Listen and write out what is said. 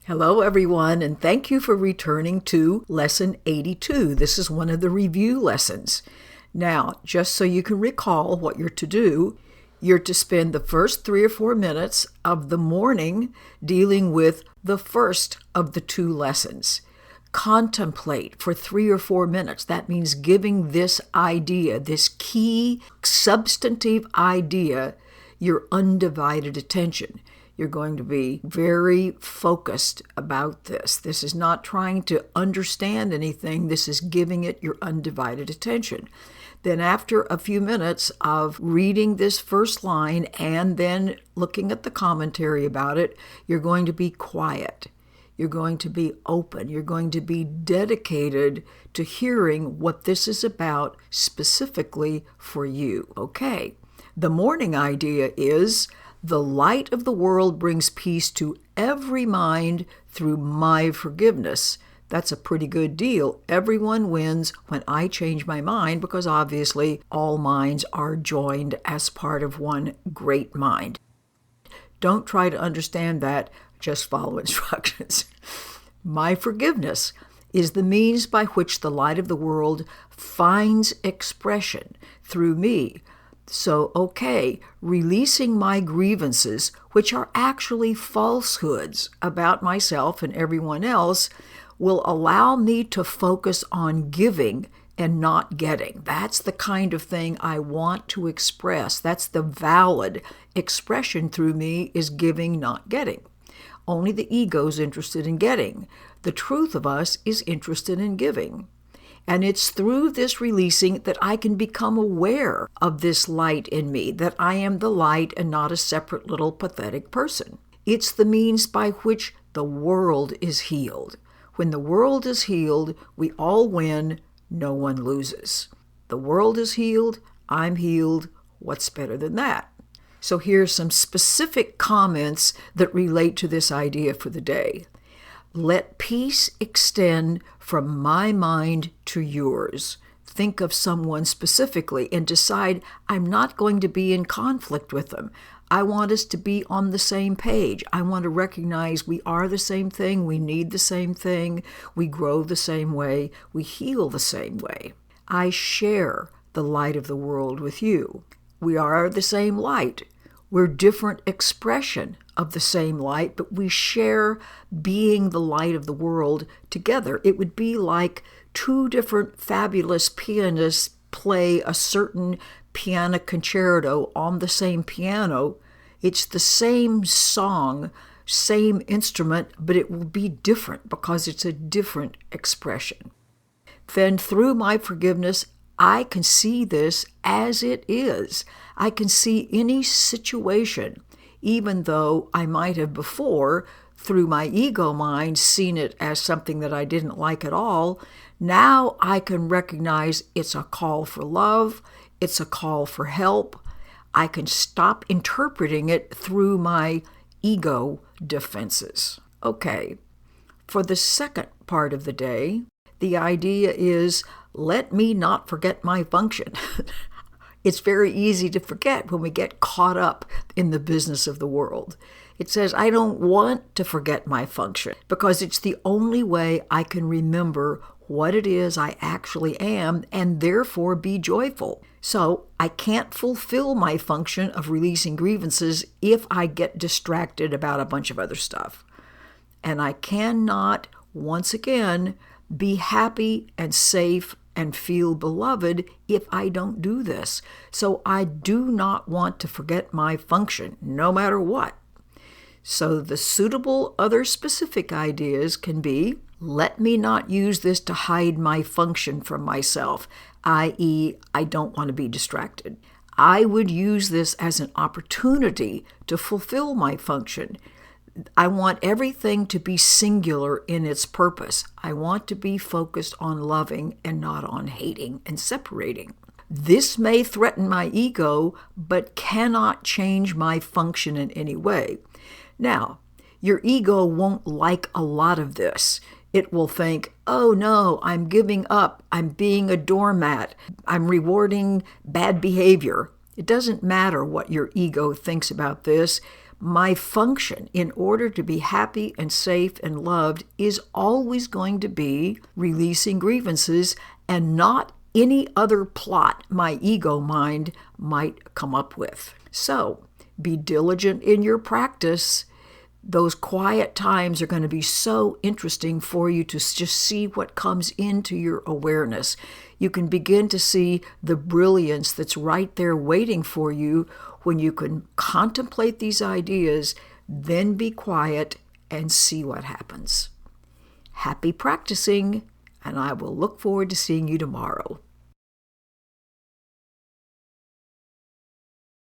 Hello, everyone, and thank you for returning to Lesson 82. This is one of the review lessons. Now, just so you can recall what you're to do, you're to spend the first 3 or 4 minutes of the morning dealing with the first of the 2 lessons. Contemplate for 3 or 4 minutes. That means giving this idea, this key substantive idea, your undivided attention. You're going to be very focused about this. This is not trying to understand anything. This is giving it your undivided attention. Then after a few minutes of reading this first line and then looking at the commentary about it, you're going to be quiet. You're going to be open. You're going to be dedicated to hearing what this is about specifically for you. Okay. The morning idea is, the light of the world brings peace to every mind through my forgiveness. That's a pretty good deal. Everyone wins when I change my mind, because obviously all minds are joined as part of one great mind. Don't try to understand that. Just follow instructions. My forgiveness is the means by which the light of the world finds expression through me. So, releasing my grievances, which are actually falsehoods about myself and everyone else, will allow me to focus on giving and not getting. That's the kind of thing I want to express. That's the valid expression through me, is giving, not getting. Only the ego is interested in getting. The truth of us is interested in giving. And it's through this releasing that I can become aware of this light in me, that I am the light and not a separate little pathetic person. It's the means by which the world is healed. When the world is healed, we all win, no one loses. The world is healed, I'm healed. What's better than that? So here's some specific comments that relate to this idea for the day. Let peace extend from my mind to yours. Think of someone specifically and decide, I'm not going to be in conflict with them. I want us to be on the same page. I want to recognize we are the same thing, we need the same thing, we grow the same way, we heal the same way. I share the light of the world with you. We are the same light. We're different expression of the same light, but we share being the light of the world together. It would be like 2 different fabulous pianists play a certain piano concerto on the same piano. It's the same song, same instrument, but it will be different because it's a different expression. Then through my forgiveness, I can see this as it is. I can see any situation, even though I might have before, through my ego mind, seen it as something that I didn't like at all. Now I can recognize it's a call for love, it's a call for help. I can stop interpreting it through my ego defenses. Okay, for the second part of the day, the idea is, let me not forget my function. It's very easy to forget when we get caught up in the business of the world. It says, I don't want to forget my function because it's the only way I can remember what it is I actually am and therefore be joyful. So I can't fulfill my function of releasing grievances if I get distracted about a bunch of other stuff. And I cannot, once again, be happy and safe and feel beloved if I don't do this. So I do not want to forget my function, no matter what. So the suitable other specific ideas can be, let me not use this to hide my function from myself, i.e., I don't want to be distracted. I would use this as an opportunity to fulfill my function. I want everything to be singular in its purpose. I want to be focused on loving and not on hating and separating. This may threaten my ego, but cannot change my function in any way. Now, your ego won't like a lot of this. It will think, oh no, I'm giving up. I'm being a doormat. I'm rewarding bad behavior. It doesn't matter what your ego thinks about this. My function in order to be happy and safe and loved is always going to be releasing grievances and not any other plot my ego mind might come up with. So be diligent in your practice. Those quiet times are going to be so interesting for you to just see what comes into your awareness. You can begin to see the brilliance that's right there waiting for you when you can contemplate these ideas, then be quiet and see what happens. Happy practicing, and I will look forward to seeing you tomorrow.